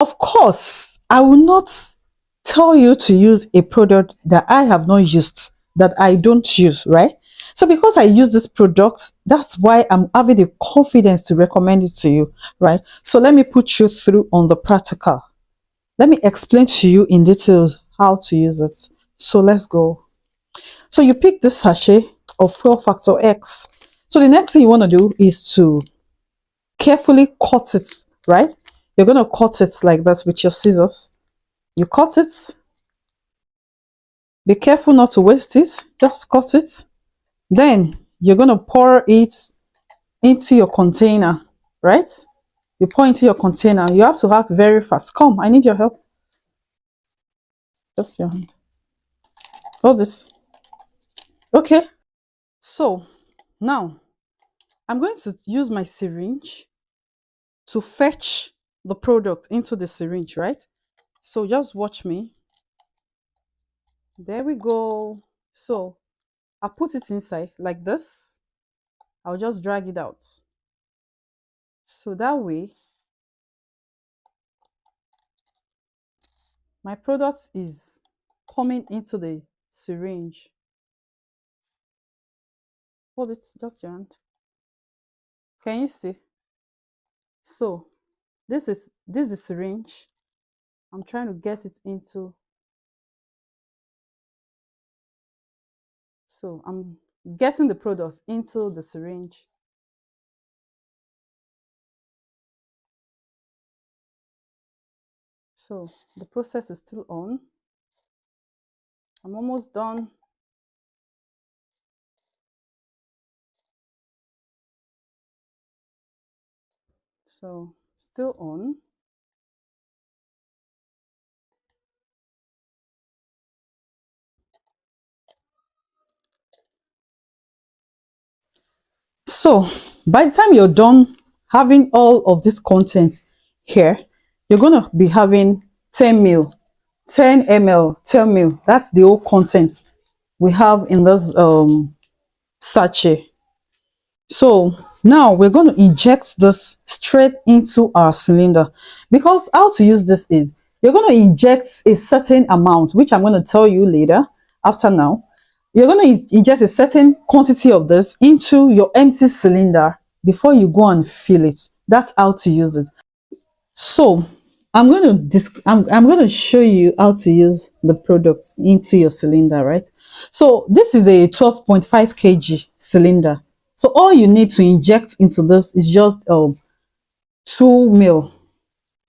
Of course, I will not tell you to use a product that I have not used, that I don't use, right? So because I use this product, that's why I'm having the confidence to recommend it to you, right? So let me put you through on the practical. Let me explain to you in details how to use it. So let's go. So you pick this sachet of Fuel Factor X. So the next thing you want to do is to carefully cut it, right? You're going to cut it like that with your scissors. You cut it. Be careful not to waste it. Just cut it. Then you're going to pour it into your container, right? You pour into your container. You have to act very fast. Come, I need your help. Just your hand. Hold this. Okay. So now I'm going to use my syringe to fetch the product into the syringe, right? So just watch me. There we go. So I'll put it inside like this. I'll just drag it out. So that way, my product is coming into the syringe. Hold it, just your hand. Can you see? So this is the syringe. I'm trying to get it into. So I'm getting the product into the syringe. So the process is still on. I'm almost done. So still on. So by the time you're done having all of this content here, you're going to be having 10 mil, 10 ml, 10 mil. That's the whole content we have in this sachet. So now we're going to inject this straight into our cylinder, because how to use this is you're going to inject a certain amount, which I'm going to tell you later after now. You're going to inject a certain quantity of this into your empty cylinder before you go and fill it. That's how to use it. So I'm going to show you how to use the product into your cylinder, right? So this is a 12.5 kg cylinder. So all you need to inject into this is just 2 mil.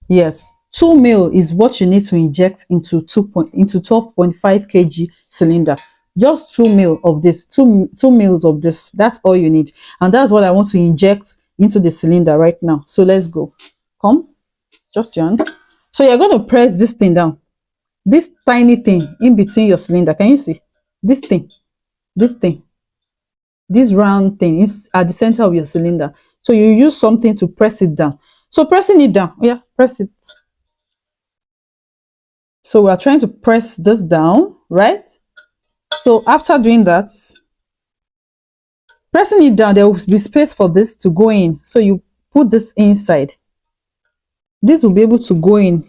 Yes, 2 mil is what you need to inject into 12.5 kg cylinder. Just 2 mil of this, 2 mils of this. That's all you need, and that's what I want to inject into the cylinder right now. So let's go. Come, just your hand. So you're going to press this thing down, this tiny thing in between your cylinder. Can you see this thing? This thing, this round thing is at the center of your cylinder. So you use something to press it down. So pressing it down, yeah, press it. So we are trying to press this down, right? So after doing that, pressing it down, there will be space for this to go in. So you put this inside. This will be able to go in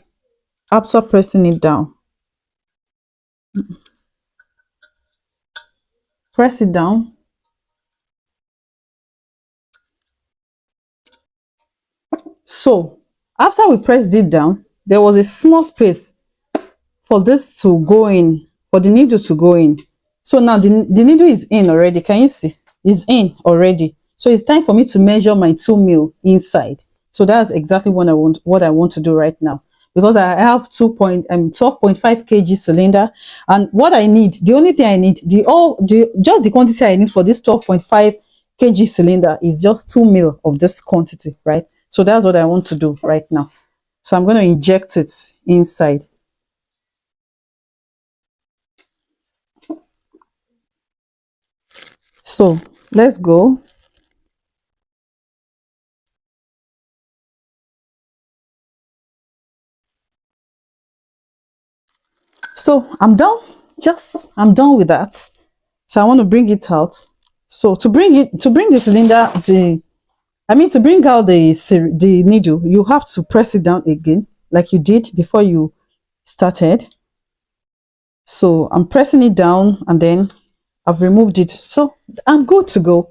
after pressing it down. Press it down. So after we pressed it down, there was a small space for this to go in, for the needle to go in. So now the needle is in already. Can you see? It's in already. So it's time for me to measure my 2 mil inside. So that's exactly what I want to do right now, because I have 12.5 kg cylinder, and what I need, the only thing I need, just the quantity I need for this 12.5 kg cylinder is just 2 mil of this quantity, right? So that's what I want to do right now. So I'm going to inject it inside. So let's go. So I'm done. I'm done with that. So I want to bring it out. So to bring the cylinder, to bring out the needle, you have to press it down again. like you did before you started. So I'm pressing it down and then I've removed it. So I'm good to go.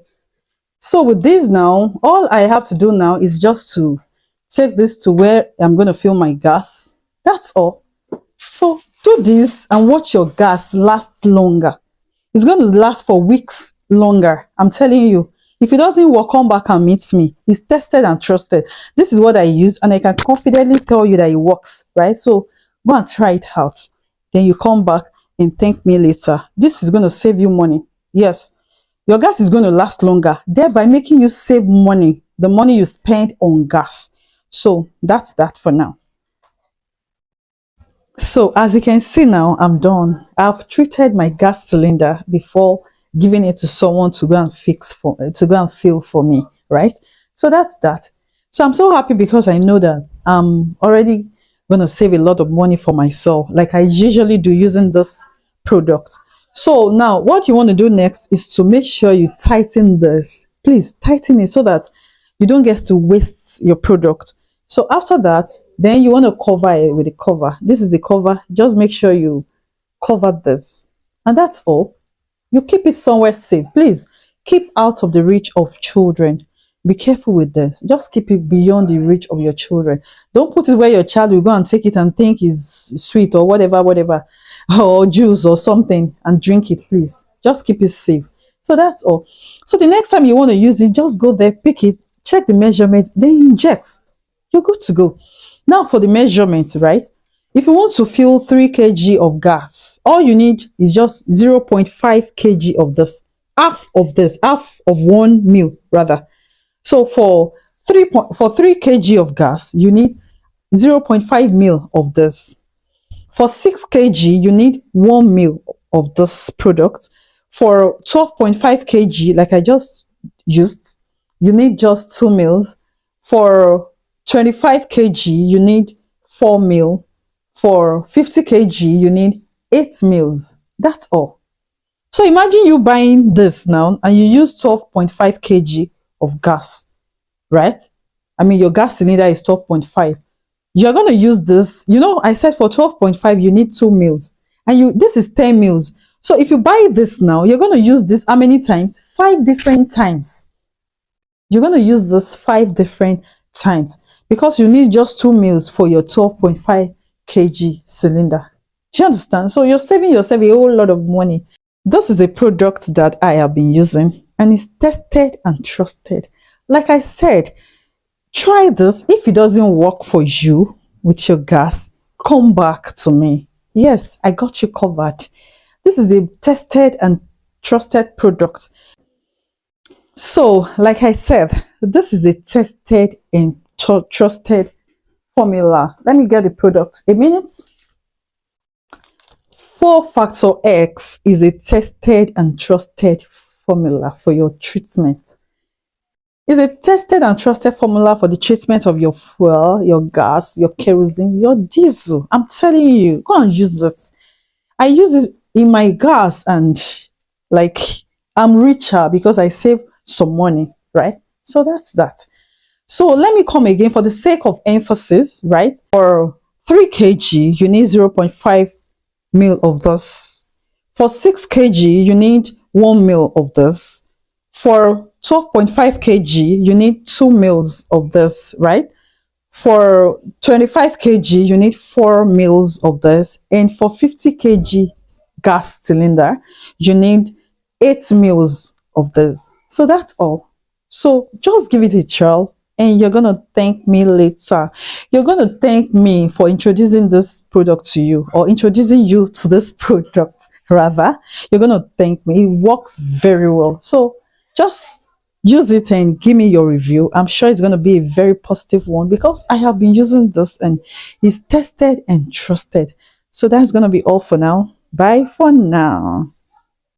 So with this now, all I have to do now is just to take this to where I'm going to fill my gas. That's all. So do this and watch your gas last longer. It's going to last for weeks longer. I'm telling you. If it doesn't work, come back and meet me. It's tested and trusted. This is what I use, and I can confidently tell you that it works, right? So go and try it out. Then you come back and thank me later. This is going to save you money. Yes, your gas is going to last longer, thereby making you save money, the money you spend on gas. So that's that for now. So as you can see now, I'm done. I've treated my gas cylinder before giving it to someone to go and fix for, to go and fill for me, right? So that's that. So I'm so happy because I know that I'm already going to save a lot of money for myself, like I usually do using this product. So now what you want to do next is to make sure you tighten this. Please tighten it so that you don't get to waste your product. So after that, then you want to cover it with a cover. This is the cover. Just make sure you cover this. And that's all. You keep it somewhere safe. Please keep out of the reach of children. Be careful with this. Just keep it beyond the reach of your children. Don't put it where your child will go and take it and think is sweet or whatever, or juice or something and drink it, please. Just keep it safe. So that's all. So the next time you want to use it, just go there, pick it, check the measurements, then inject. You're good to go. Now for the measurements, right? If you want to fill 3 kg of gas, all you need is just 0.5 kg of this, half of 1 mil rather. So for 3 kg of gas, you need 0.5 mil of this. For 6 kg, you need 1 mil of this product. For 12.5 kg, like I just used, you need just 2 mils. For 25 kg, you need 4 mil. For 50 kg, you need 8 mils. That's all. So imagine you buying this now and you use 12.5 kg of gas, right? I mean, your gas cylinder is 12.5. You're going to use this. You know, I said for 12.5, you need 2 mils. And this is 10 mils. So if you buy this now, you're going to use this how many times? 5 different times. You're going to use this 5 different times because you need just 2 mils for your 12.5 kg cylinder. Do you understand? So you're saving yourself a whole lot of money. This is a product that I have been using and it's tested and trusted. Like I said, try this. If it doesn't work for you with your gas, come back to me. Yes, I got you covered. This is a tested and trusted product. So, like I said, this is a tested and trusted formula. Let me get the product a minute. 4-Factor X is a tested and trusted formula for your treatment. It's a tested and trusted formula for the treatment of your fuel, your gas, your kerosene, your diesel. I'm telling you, go and use this. I use it in my gas and like I'm richer because I save some money, right? So that's that. So let me come again for the sake of emphasis, right? For 3 kg, you need 0.5 mil of this. For 6 kg, you need 1 mil of this. For 12.5 kg, you need 2 mils of this, right? For 25 kg, you need 4 mils of this. And for 50 kg gas cylinder, you need 8 mils of this. So that's all. So just give it a trial and you're going to thank me later. You're going to thank me for introducing this product to you or introducing you to this product rather. You're going to thank me. It works very well. So just use it and give me your review. I'm sure it's going to be a very positive one because I have been using this and it's tested and trusted. So that's going to be all for now. Bye for now.